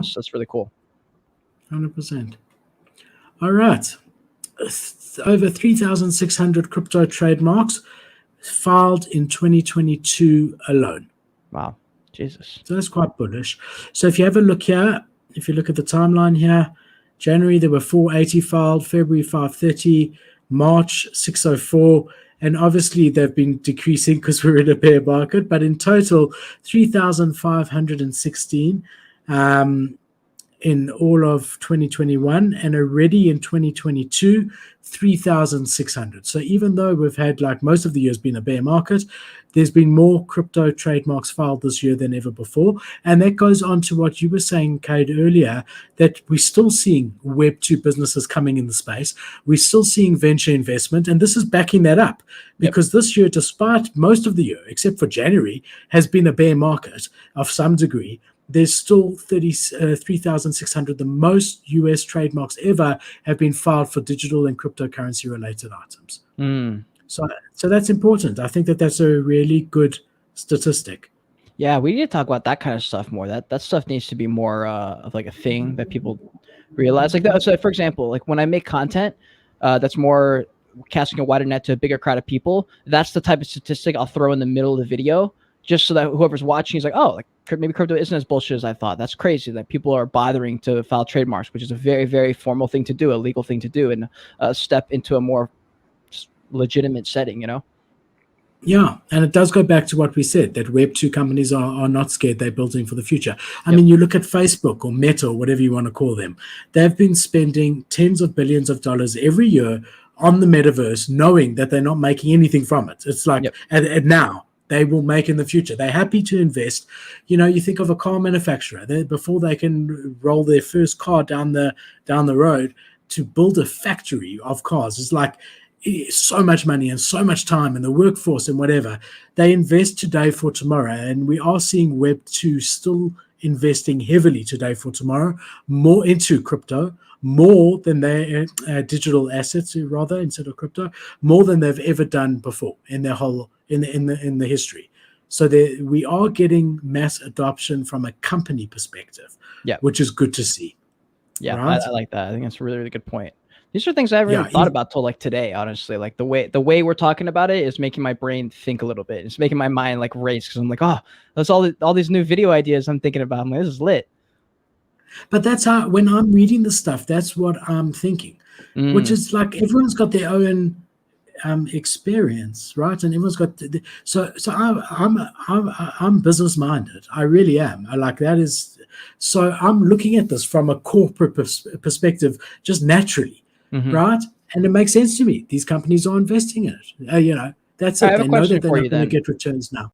That's really cool. 100%. All right. Over 3,600 crypto trademarks filed in 2022 alone. Wow. Jesus. So that's quite bullish. So if you have a look here, if you look at the timeline here, January there were 480 filed, February 530, March 604, and obviously they've been decreasing because we're in a bear market, but in total 3,516 in all of 2021, and already in 2022 3,600. So even though we've had, like, most of the year's been a bear market, there's been more crypto trademarks filed this year than ever before. And that goes on to what you were saying, Cade, earlier, that we're still seeing Web2 businesses coming in the space. We're still seeing venture investment, and this is backing that up, because this year, despite most of the year, except for January, has been a bear market of some degree, there's still 3,600, the most US trademarks ever have been filed for digital and cryptocurrency related items. So that's important. I think that's a really good statistic. Yeah, we need to talk about that kind of stuff more. That stuff needs to be more of like a thing that people realize. Like that. So, for example, like when I make content that's more casting a wider net to a bigger crowd of people, that's the type of statistic I'll throw in the middle of the video, just so that whoever's watching is like, oh, like maybe crypto isn't as bullshit as I thought. That's crazy that people are bothering to file trademarks, which is a very, very formal thing to do, a legal thing to do, and a step into a more legitimate setting, you know? Yeah, and it does go back to what we said, that Web2 companies are not scared. They're building for the future. I mean, you look at Facebook or Meta or whatever you want to call them. They've been spending tens of billions of dollars every year on the metaverse, knowing that they're not making anything from it. It's like, and now they will make in the future. They're happy to invest. You know, you think of a car manufacturer. Before they can roll their first car down the road, to build a factory of cars is like so much money and so much time, and the workforce and whatever. They invest today for tomorrow, and we are seeing Web2 still investing heavily today for tomorrow, more into crypto, more than their digital assets, rather, instead of crypto, more than they've ever done before in their whole in the history. So we are getting mass adoption from a company perspective, which is good to see. Yeah, right? I like that. I think that's a really, really good point. These are things I haven't really thought about till like today, honestly. Like the way we're talking about it is making my brain think a little bit. It's making my mind like race, because I'm like, oh, that's all these new video ideas I'm thinking about. I'm like, this is lit. But that's how, when I'm reading the stuff, that's what I'm thinking, which is like everyone's got their own experience, right? And everyone's got so I'm business minded. I really am. I like that is so I'm looking at this from a corporate perspective, just naturally. Right? And it makes sense to me. These companies are investing in it. You know, that's it. They know that they're not going to get returns now.